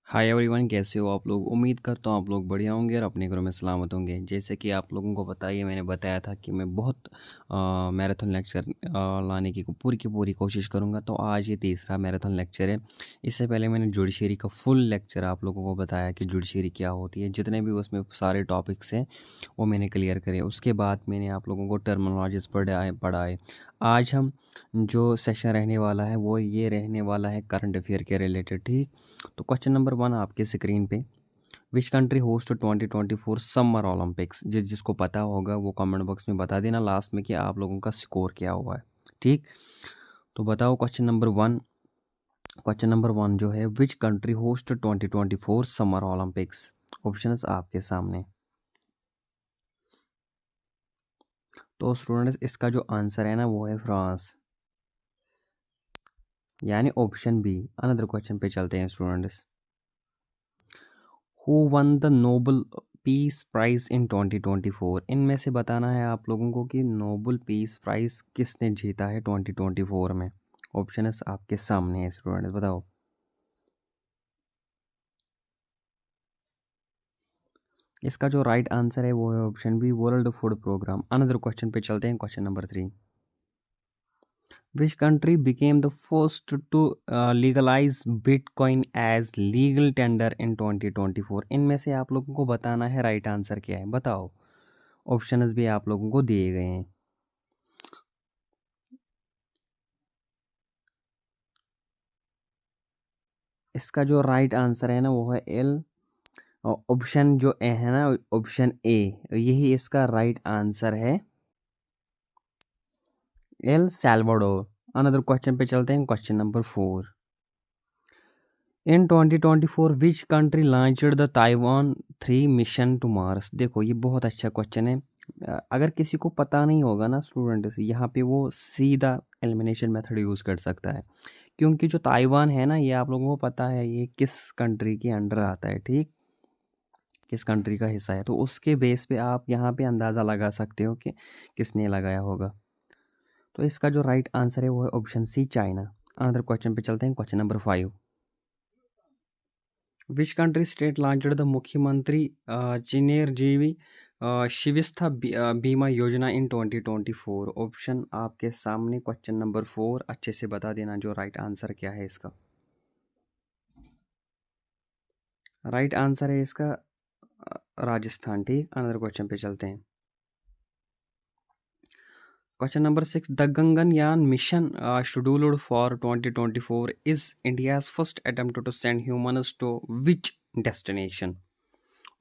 Hi everyone, कैसे हो आप लोग। उम्मीद करता हूँ आप लोग बढ़िया होंगे और अपने घरों में सलामत होंगे। जैसे कि आप लोगों को पता ही है, मैंने बताया था कि मैं बहुत मैराथन लेक्चर लाने की पूरी कोशिश करूँगा। तो आज ये तीसरा मैराथन लेक्चर है। इससे पहले मैंने जुडिशरी का फुल लेक्चर आप लोगों को बताया कि जुडिशरी क्या होती है। जितने भी उसमें सारे टॉपिक्स हैं वो मैंने क्लियर करे। उसके बाद मैंने आप लोगों को टर्मिनोलॉजीज पढ़ाए। आज हम जो सेशन रहने वाला है वो ये रहने वाला है करंट अफेयर के रिलेटेड। ठीक, तो क्वेश्चन नंबर 1 आपके स्क्रीन पे, which country host 2024 summer Olympics. जिसको पता होगा वो कमेंट बॉक्स में बता देना लास्ट में कि आप लोगों का स्कोर क्या हुआ है। ठीक, तो बताओ क्वेश्चन नंबर 1 जो है, which country host 2024 summer Olympics. Options आपके सामने। तो स्टूडेंट्स, इसका जो आंसर है ना वो है फ्रांस, यानी ऑप्शन बी। अनदर क्वेश्चन पे चलते हैं students. Who won the Nobel peace prize in 2024। इनमें से बताना है आप लोगों को कि नोबल पीस प्राइज किसने जीता है 2024 में। ऑप्शन आपके सामने है स्टूडेंट्स, बताओ। इसका जो राइट आंसर है वो है option B, World Food Programme. Another question पे चलते हैं, question number 3। Which country became the first to legalise bitcoin as legal tender in 2024। इनमें से आप लोगों को बताना है राइट आंसर क्या है, बताओ। ऑप्शंस भी आप लोगों को दिए गए हैं। इसका जो राइट आंसर है ना वो है एल। ऑप्शन जो ए है ना, ऑप्शन ए, यही इसका राइट आंसर है, एल सैल्वाडोर। अनदर क्वेश्चन पे चलते हैं, question number 4। In 2024 which country launched the Tianwen 3 mission to Mars. देखो ये बहुत अच्छा क्वेश्चन है। अगर किसी को पता नहीं होगा ना स्टूडेंट, यहाँ पे वो सीधा एलिमिनेशन मेथड यूज़ कर सकता है, क्योंकि जो ताइवान है ना, ये आप लोगों को पता है ये किस कंट्री के अंडर आता है। ठीक, किस कंट्री का हिस्सा है, तो उसके बेस पे आप यहाँ पे अंदाज़ा लगा सकते हो कि किसने लगाया होगा। तो इसका जो राइट आंसर है वो है option C, China. Another question पे चलते हैं, question number 5। Which country state launched the Mukhyamantri Chiranjeevi शिविस्था बीमा योजना इन 2024। ऑप्शन आपके सामने, क्वेश्चन नंबर 4 अच्छे से बता देना जो राइट आंसर क्या है इसका। राइट आंसर है इसका राजस्थान। ठीक, अनदर क्वेश्चन पे चलते हैं, question number 6। The Gaganyaan mission scheduled for 2024 is India's first attempt to send humans to which destination।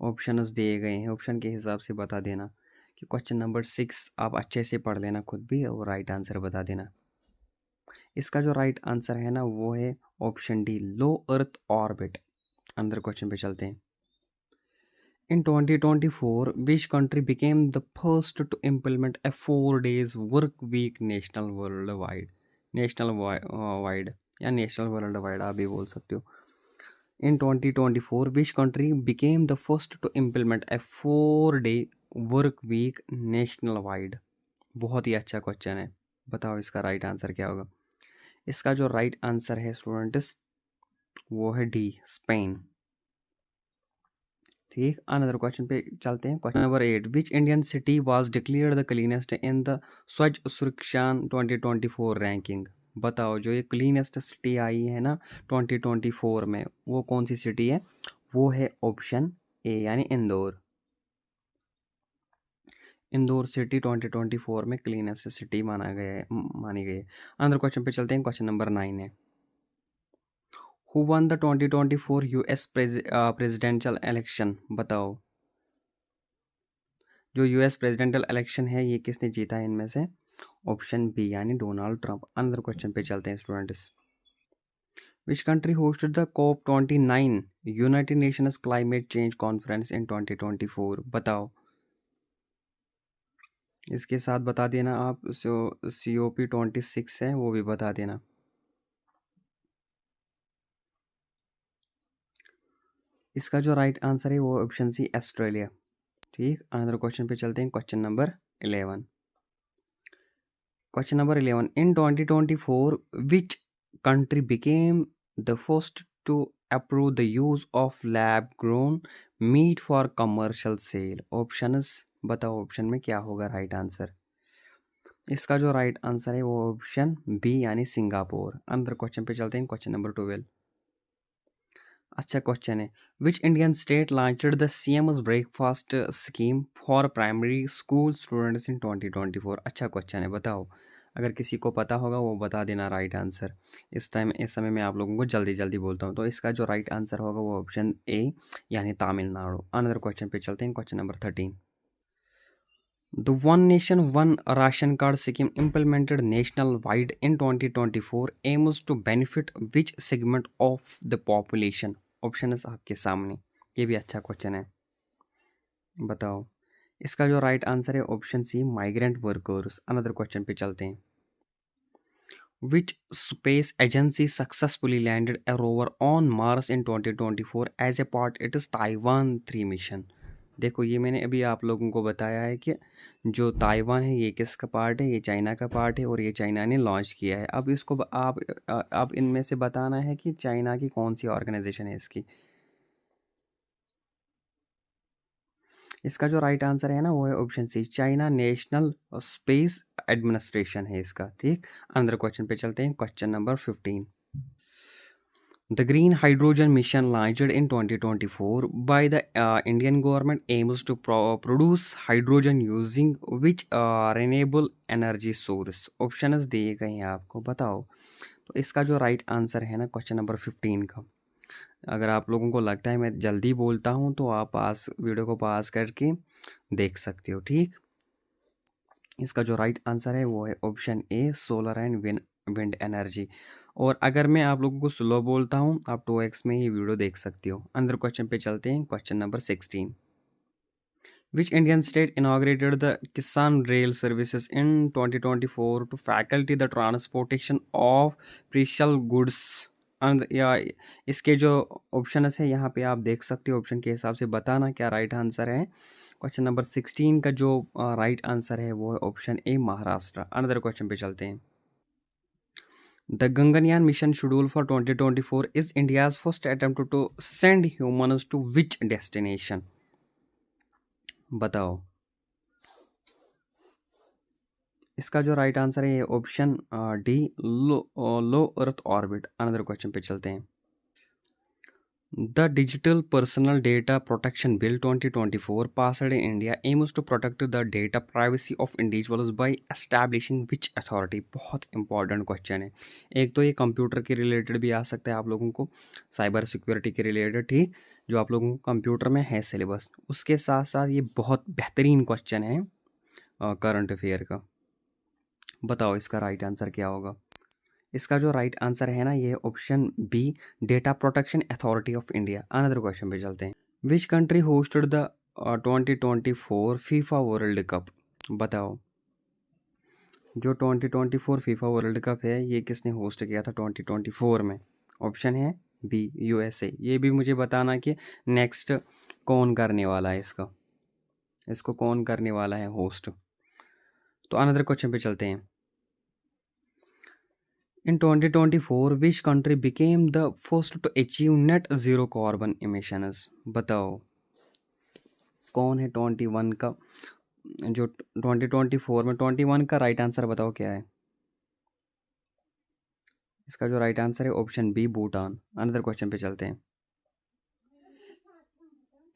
Options दिए गए हैं, ऑप्शन के हिसाब से बता देना कि क्वेश्चन नंबर 6 आप अच्छे से पढ़ लेना खुद भी और राइट आंसर बता देना। इसका जो राइट आंसर है ना वो है ऑप्शन डी, लो अर्थ ऑर्बिट। अंदर क्वेश्चन पे चलते हैं। In 2024, which country became the first to implement a 4 days work week national worldwide? National wide या नेशनल वर्ल्ड वाइड आप भी बोल सकते हो। In 2024, which country became the first to implement a 4-day work week national wide? बहुत ही अच्छा question है, बताओ इसका राइट आंसर क्या होगा। इसका जो राइट आंसर है स्टूडेंट्स वो है डी, स्पेन। ठीक, अनदर क्वेश्चन पे चलते हैं, question number 8। Which Indian city was declared the cleanest in the स्वच्छ सुरक्षान 2024 रैंकिंग। बताओ जो ये क्लीनेस्ट सिटी आई है ना 2024 में, वो कौन सी सिटी है। वो है ऑप्शन ए, यानी इंदौर। इंदौर सिटी 2024 में क्लीनेस्ट सिटी मानी गई है। अनदर क्वेश्चन पे चलते हैं, क्वेश्चन नंबर 9 है। Who won the 2024 US presidential election. बताओ जो यूएस प्रेसिडेंशियल इलेक्शन है ये किसने जीता है इनमें से। ऑप्शन बी, यानी डोनाल्ड ट्रंप। अंदर क्वेश्चन पे चलते हैं students. Which country hosted the COP 29 United Nations climate change conference in 2024। बताओ इसके साथ बता देना आप, COP 26 है वो भी बता देना। इसका जो राइट आंसर है वो ऑप्शन सी, ऑस्ट्रेलिया। ठीक, अनदर क्वेश्चन पे चलते हैं, question number 11। Question number 11. In 2024, which country became the first to approve the use of lab grown meat for commercial sale? Options बताओ, ऑप्शन में क्या होगा राइट आंसर? इसका जो राइट आंसर है वो ऑप्शन बी यानी सिंगापुर। अंदर क्वेश्चन पे चलते हैं, क्वेश्चन नंबर 12। अच्छा क्वेश्चन है, which Indian state launched the CMS breakfast scheme for primary school students in 2024? अच्छा क्वेश्चन है, बताओ। अगर किसी को पता होगा वो बता देना राइट आंसर। इस समय मैं आप लोगों को जल्दी जल्दी बोलता हूँ। तो इसका जो राइट आंसर होगा वो ऑप्शन ए यानी तमिलनाडु। अनदर क्वेश्चन पे चलते हैं, question number 13। The One Nation One Ration Card scheme implemented nationwide in 2024 aims to benefit which segment of the population? Option आपके सामने, ये भी अच्छा क्वेश्चन है, बताओ। इसका जो राइट आंसर है option C migrant workers. Another question पे चलते हैं। Which space agency successfully landed a rover on Mars in 2024 as a part it is Taiwan 3 mission? देखो ये मैंने अभी आप लोगों को बताया है कि जो ताइवान है ये किसका पार्ट है, ये चाइना का पार्ट है और ये चाइना ने लॉन्च किया है। अब इसको आप इनमें से बताना है कि चाइना की कौन सी ऑर्गेनाइजेशन है इसकी। इसका जो राइट आंसर है ना वो है option C China national space administration है इसका, ठीक। अंदर क्वेश्चन पे चलते हैं, question number 15। The Green Hydrogen Mission launched in 2024 by the Indian government aims to produce hydrogen using which renewable energy source? Options दिए गए हैं आपको, बताओ। तो इसका जो राइट आंसर है ना क्वेश्चन नंबर 15 का, अगर आप लोगों को लगता है मैं जल्दी बोलता हूँ तो आप वीडियो को पास करके देख सकते हो, ठीक। इसका जो राइट आंसर है वो है option A solar and wind energy. और अगर मैं आप लोगों को स्लो बोलता हूँ आप 2x में ही वीडियो देख सकते हो। अंदर क्वेश्चन पे चलते हैं, question number 16। Which Indian state inaugurated the Kisan Rail services in 2024 to facilitate the transportation of perishable goods? या इसके जो ऑप्शन है यहाँ पे आप देख सकते हो, ऑप्शन के हिसाब से बताना क्या राइट आंसर है। क्वेश्चन नंबर 16 का जो राइट आंसर है वो है ऑप्शन ए महाराष्ट्र। अनदर क्वेश्चन पे चलते हैं। The Gaganyaan mission schedule for 2024 is India's first attempt to send humans to which destination? बताओ। इसका जो राइट आंसर है ऑप्शन डी लो अर्थ ऑर्बिट। अनदर क्वेश्चन पे चलते हैं। The Digital Personal Data Protection Bill 2024 passed in India aims to protect the data privacy of individuals by establishing which authority? बहुत important question है। एक तो ये computer के रिलेटेड भी आ सकता है आप लोगों को, साइबर सिक्योरिटी के रिलेटेड, ठीक, जो आप लोगों को कंप्यूटर में है सिलेबस। उसके साथ साथ ये बहुत बेहतरीन क्वेश्चन है करंट अफेयर का। बताओ इसका राइट आंसर क्या होगा। इसका जो राइट आंसर है ना ये option B data protection authority of India. Another question पे चलते हैं। Which country hosted the 2024 FIFA world cup? बताओ। जो 2024 फीफा वर्ल्ड कप है ये किसने होस्ट किया था 2024 में? ऑप्शन है बी यूएसए। ये भी मुझे बताना कि नेक्स्ट कौन करने वाला है इसको कौन करने वाला है होस्ट। तो अनदर क्वेश्चन पे चलते हैं। In 2024, which country became the first to achieve net zero carbon emissions? बताओ कौन है 21 का, जो 2024 में 21 का राइट आंसर बताओ क्या है। इसका जो राइट आंसर है option B Bhutan. Another question पे चलते हैं।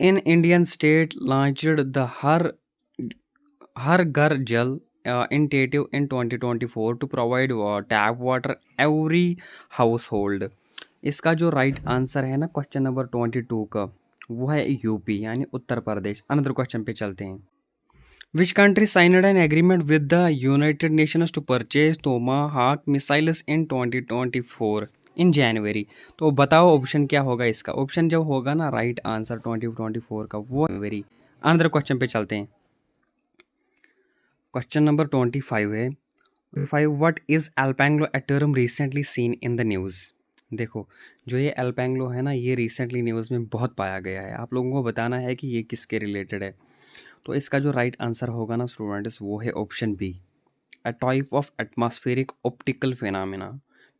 In Indian state launched the Har Ghar Jal initiative in 2024 to provide tap water every household? इसका जो राइट आंसर है ना क्वेश्चन नंबर 22 का वो है यूपी यानी उत्तर प्रदेश। अनदर क्वेश्चन पे चलते हैं। Which country signed an agreement with the United Nations to purchase Tomahawk missiles in 2024 in January? तो बताओ ऑप्शन क्या होगा इसका। ऑप्शन जो होगा ना राइट आंसर 2024 का वो जनवरी। अनदर क्वेश्चन पे चलते हैं। क्वेश्चन नंबर 25 है। 5 what is alpenglow a term recently seen in the news? देखो जो ये एल्पेंग्लो है ना ये रिसेंटली न्यूज़ में बहुत पाया गया है। आप लोगों को बताना है कि ये किसके रिलेटेड है। तो इसका जो राइट आंसर होगा ना स्टूडेंट्स वो है option be a type of atmospheric optical phenomena,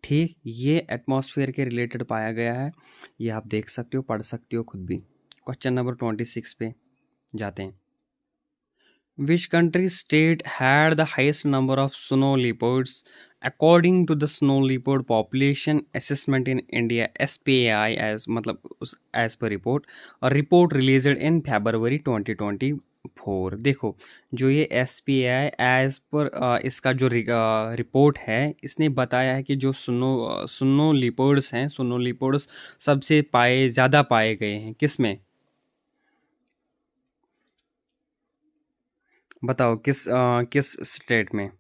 ठीक, ये एटमॉस्फेयर के रिलेटेड पाया गया है। ये आप देख सकते हो, पढ़ सकते हो खुद भी। क्वेश्चन नंबर 26 पे जाते हैं। Which country state had the highest number of snow leopards? According to the snow leopard population assessment in India, SPAI, as मतलब as per report, a report released in February 2024। देखो, जो ये SPAI as per इसका जो report है, इसने बताया है कि जो सुनो लिपर्ड्स हैं, सुनो लिपर्ड्स सबसे ज़्यादा पाए गए हैं किस में? बताओ किस स्टेट में?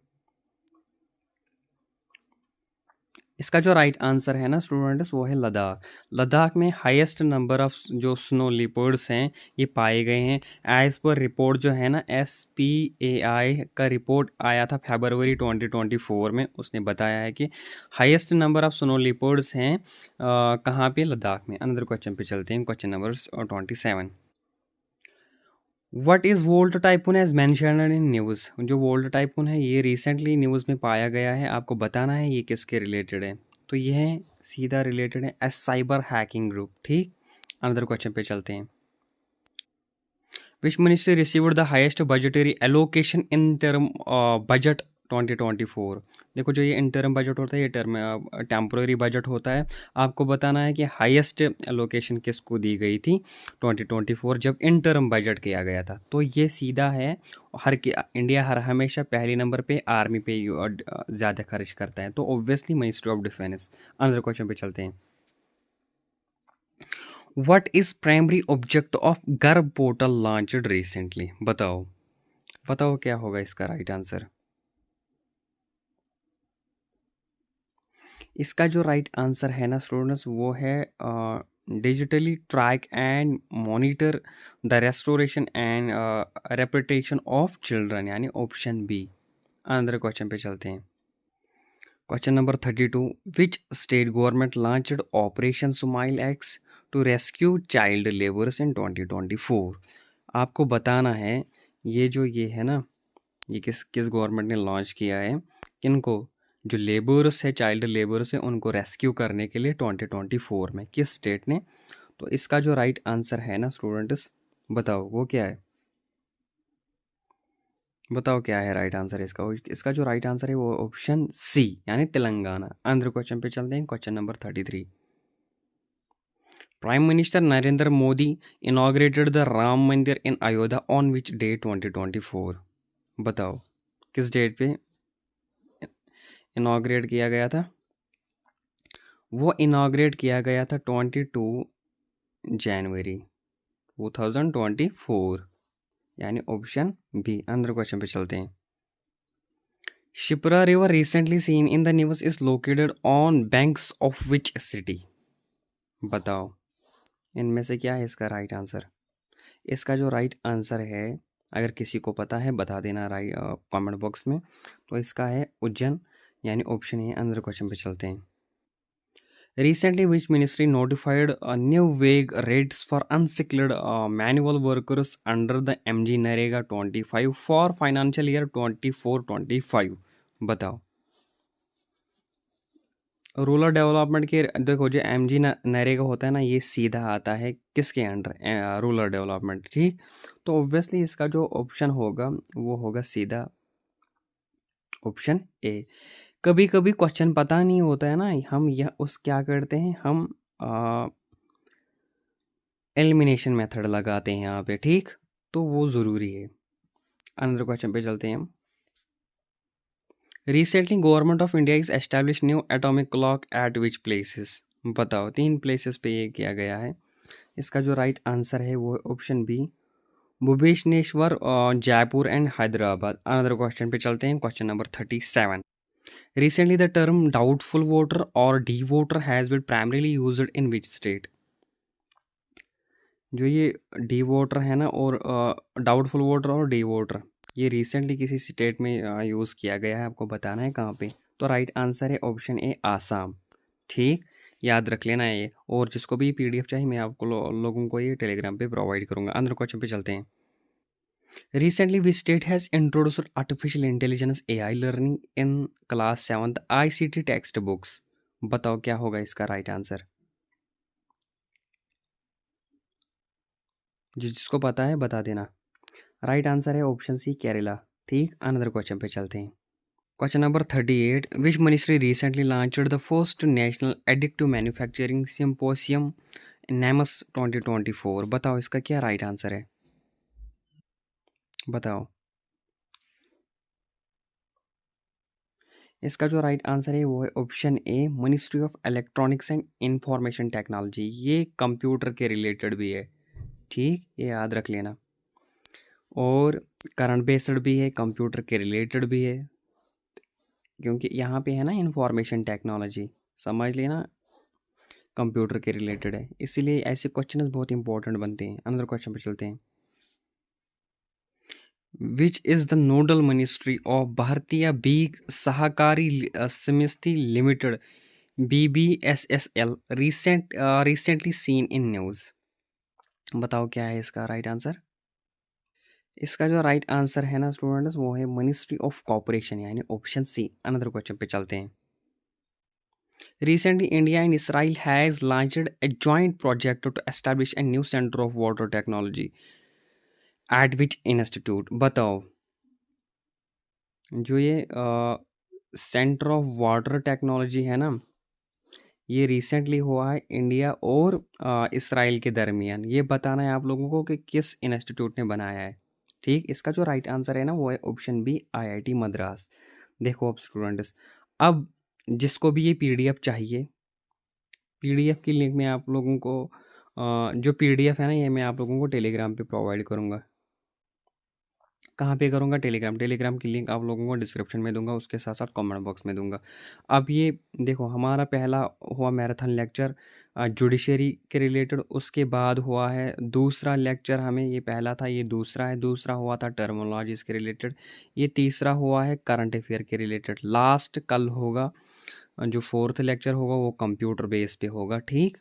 इसका जो राइट आंसर है ना स्टूडेंट्स, वो है लद्दाख। लद्दाख में हाईएस्ट नंबर ऑफ जो स्नो लिपर्ड्स हैं ये पाए गए हैं। एज पर रिपोर्ट जो है ना, SPAI का रिपोर्ट आया था फरवरी 2024 में। उसने बताया है कि highest number of snow leopards हैं कहाँ पे? लद्दाख में। अनदर क्वेश्चन पे चलते हैं, question number 27। What is Volt Typhoon as mentioned in news? जो वोल्ट टाइपून है ये रिसेंटली न्यूज़ में पाया गया है। आपको बताना है ये किसके रिलेटेड है। तो ये है सीधा रिलेटेड है एस साइबर हैकिंग ग्रुप। ठीक, अनदर क्वेश्चन पे चलते हैं। Which ministry received the highest budgetary allocation in term budget 2024? देखो, जो ये इंटर्म बजट होता है ये टेम्पोररी बजट होता है। आपको बताना है कि हाईएस्ट एलोकेशन किसको दी गई थी 2024 जब इंटर्म बजट किया गया था। तो ये सीधा है, इंडिया हर हमेशा पहले नंबर पे आर्मी पे ज़्यादा खर्च करता है, तो obviously ministry of defence. Another question पे चलते हैं। What is primary object of गर्भ पोर्टल लॉन्च्ड रिसेंटली? बताओ, बताओ क्या होगा इसका राइट आंसर। इसका जो राइट आंसर है ना स्टूडेंट्स, वो है digitally track and monitor the restoration and reputation of children, यानी ऑप्शन बी। अंदर क्वेश्चन पे चलते हैं। Question number 32। Which state government launched operation smile X to rescue child labours in 2024? आपको बताना है ये है ना, ये किस किस गवर्नमेंट ने लॉन्च किया है, किनको? जो लेबर्स है, चाइल्ड लेबर्स है, उनको रेस्क्यू करने के लिए 2024 में किस स्टेट ने? तो इसका जो राइट आंसर है ना स्टूडेंट्स, बताओ वो क्या है? बताओ क्या है राइट आंसर इसका? इसका जो राइट आंसर है वो ऑप्शन सी, यानी तेलंगाना। आंध्र क्वेश्चन पे चलते हैं, question number 33। Prime minister Narendra Modi inaugurated the Ram मंदिर इन अयोध्या ऑन विच डे 2024? बताओ किस डेट पे इनॉग्रेट किया गया था? वो इनॉग्रेट किया गया था 22 जनवरी 2024, यानी ऑप्शन बी। अंदर क्वेश्चन पे चलते हैं। Shipra river recently seen in the news is located on banks of which city? बताओ इनमें से क्या है इसका राइट आंसर? इसका जो राइट आंसर है, अगर किसी को पता है बता देना राइट कमेंट बॉक्स में। तो इसका है उज्जैन, यानी ऑप्शन ए। अंदर क्वेश्चन पे चलते हैं। Recently, which ministry notified new vague rates for unskilled manual workers under the MG Narega 25 for financial year 24-25? बताओ। रूरल डेवलपमेंट के, देखो जो MG नरेगा होता है ना, ये सीधा आता है किसके अंडर? Rural development. ठीक, तो ऑब्वियसली इसका जो ऑप्शन होगा वो होगा सीधा ऑप्शन ए। कभी कभी क्वेश्चन पता नहीं होता है ना, हम यह उस क्या करते हैं, हम एलिमिनेशन मेथड लगाते हैं यहाँ पे। ठीक, तो वो ज़रूरी है। अनदर क्वेश्चन पे चलते हैं हम। Recently government of India is establish new atomic clock eight which places? बताओ, 3 प्लेसेस पे ये किया गया है। इसका जो राइट आंसर है वो option B, Bhubaneswar, Jaipur and Hyderabad. Another question पे चलते हैं, question number 37। Recently the term doubtful voter और D voter has been primarily used in which state? जो ये डी वोटर है ना, और डाउटफुल वोटर और डी वोटर, ये रिसेंटली किसी स्टेट में यूज़ किया गया है। आपको बताना है कहाँ पे। तो राइट आंसर है ऑप्शन ए, आसाम। ठीक, याद रख लेना है ये। और जिसको भी PDF चाहिए मैं आपको लोगों को ये टेलीग्राम पे प्रोवाइड करूँगा। अंदर क्वेश्चन पे चलते हैं। Recently which state has introduced artificial intelligence AI learning in class 7th ICT text books? बताओ क्या होगा इसका राइट आंसर। जिसको पता है बता देना। राइट आंसर है ऑप्शन सी केरला। ठीक, अनदर क्वेश्चन पे चलते हैं। Question number 38, which ministry recently launched the first national एडिक्टिव मैन्युफैक्चरिंग सिम्पोसियम नेमस 2024? बताओ इसका क्या राइट आंसर है, बताओ। इसका जो राइट आंसर है वो है option A ministry of electronics and information technology. ये कंप्यूटर के रिलेटेड भी है, ठीक, ये याद रख लेना। और करंट बेस्ड भी है, कंप्यूटर के रिलेटेड भी है, क्योंकि यहाँ पे है ना इंफॉर्मेशन टेक्नोलॉजी, समझ लेना कंप्यूटर के रिलेटेड है, इसीलिए ऐसे क्वेश्चन बहुत इंपॉर्टेंट बनते हैं। अनदर क्वेश्चन पे चलते हैं। Which is the nodal ministry of भारतीय बीज सहकारी समिति limited BBSSL recently seen in news? बताओ क्या है इसका राइट आंसर। इसका जो राइट आंसर है ना स्टूडेंट्स वो है मिनिस्ट्री ऑफ कॉपरेशन, यानी ऑप्शन सी। अनदर क्वेश्चन पे चलते हैं। Recently, India and Israel has launched a joint project to establish a new center of water technology. At which institute? बताओ। जो ये सेंटर ऑफ वाटर टेक्नोलॉजी है ना, ये रिसेंटली हुआ है इंडिया और इसराइल के दरमियान। ये बताना है आप लोगों को कि किस इंस्टीट्यूट ने बनाया है। ठीक, इसका जो राइट आंसर है ना वो है ऑप्शन बी IIT मद्रास। देखो अब स्टूडेंट्स, अब जिसको भी ये PDF चाहिए, PDF की लिंक मैं आप लोगों को जो PDF है ना ये मैं आप लोगों को टेलीग्राम पे प्रोवाइड करूँगा। कहाँ पे करूँगा? टेलीग्राम की लिंक आप लोगों को डिस्क्रिप्शन में दूंगा, उसके साथ साथ कमेंट बॉक्स में दूंगा। अब ये देखो, हमारा पहला हुआ मैराथन लेक्चर जुडिशरी के रिलेटेड, उसके बाद हुआ है दूसरा लेक्चर, हमें ये पहला था, ये दूसरा है, दूसरा हुआ था टर्मोलॉजीज़ के रिलेटेड, ये तीसरा हुआ है करंट अफेयर के रिलेटेड, लास्ट कल होगा जो फोर्थ लेक्चर होगा वो कंप्यूटर बेस पे होगा। ठीक,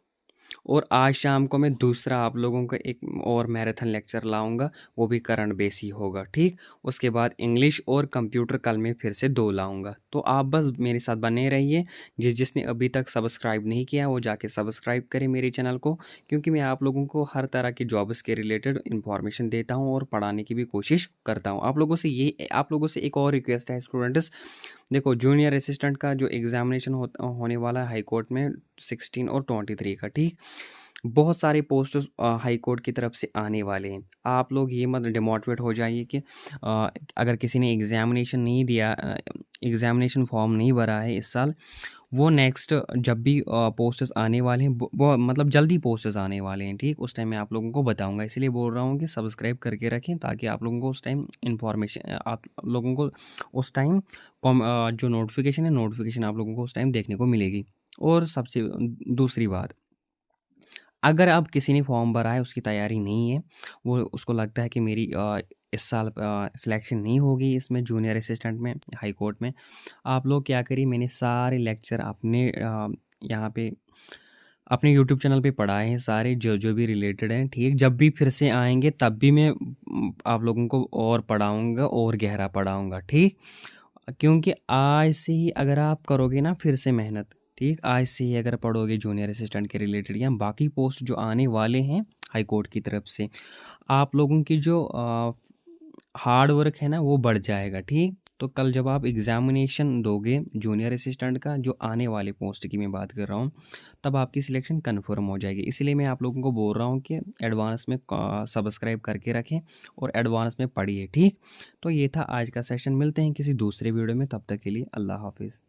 और आज शाम को मैं दूसरा आप लोगों का एक और मैराथन लेक्चर लाऊंगा, वो भी करंट बेस ही होगा। ठीक, उसके बाद इंग्लिश और कंप्यूटर कल मैं फिर से 2 लाऊंगा। तो आप बस मेरे साथ बने रहिए। जिसने अभी तक सब्सक्राइब नहीं किया वो जाके सब्सक्राइब करें मेरे चैनल को, क्योंकि मैं आप लोगों को हर तरह की जॉब्स के रिलेटेड इंफॉर्मेशन देता हूँ और पढ़ाने की भी कोशिश करता हूँ। आप लोगों से एक और रिक्वेस्ट है स्टूडेंट्स, देखो जूनियर असिस्टेंट का जो एग्जामिनेशन होने वाला है हाई कोर्ट में 16 और 23 का, ठीक, बहुत सारे पोस्ट हाई कोर्ट की तरफ से आने वाले हैं। आप लोग ये मत डिमोटिवेट हो जाइए कि अगर किसी ने एग्जामिनेशन नहीं दिया, एग्जामिनेशन फॉर्म नहीं भरा है इस साल, वो नेक्स्ट जब भी पोस्टर्स आने वाले हैं, वो मतलब जल्दी पोस्टर्स आने वाले हैं, ठीक, उस टाइम मैं आप लोगों को बताऊंगा। इसलिए बोल रहा हूँ कि सब्सक्राइब करके रखें, ताकि आप लोगों को उस टाइम इंफॉर्मेशन, आप लोगों को उस टाइम जो नोटिफिकेशन है, नोटिफिकेशन आप लोगों को उस टाइम देखने को मिलेगी। और सबसे दूसरी बात, अगर अब किसी ने फॉर्म भरा है, उसकी तैयारी नहीं है, वो उसको लगता है कि मेरी इस साल सिलेक्शन नहीं होगी इसमें जूनियर असिस्टेंट में हाई कोर्ट में, आप लोग क्या करिए, मैंने सारे लेक्चर अपने यहाँ पे अपने यूट्यूब चैनल पे पढ़ाए हैं सारे, जो जो भी रिलेटेड हैं। ठीक, जब भी फिर से आएंगे तब भी मैं आप लोगों को और पढ़ाऊँगा और गहरा पढ़ाऊँगा। ठीक, क्योंकि आज से ही अगर आप करोगे ना फिर से मेहनत, ठीक, आज से ही अगर पढ़ोगे जूनियर असिस्टेंट के रिलेटेड या बाकी पोस्ट जो आने वाले हैं हाई कोर्ट की तरफ से, आप लोगों की जो हार्ड वर्क है ना वो बढ़ जाएगा। ठीक, तो कल जब आप एग्जामिनेशन दोगे जूनियर असिस्टेंट का, जो आने वाले पोस्ट की मैं बात कर रहा हूँ, तब आपकी सिलेक्शन कन्फर्म हो जाएगी। इसलिए मैं आप लोगों को बोल रहा हूँ कि एडवांस में सब्सक्राइब करके रखें और एडवांस में पढ़िए। ठीक, तो ये था आज का सेशन, मिलते हैं किसी दूसरे वीडियो में, तब तक के लिए अल्लाह हाफिज़।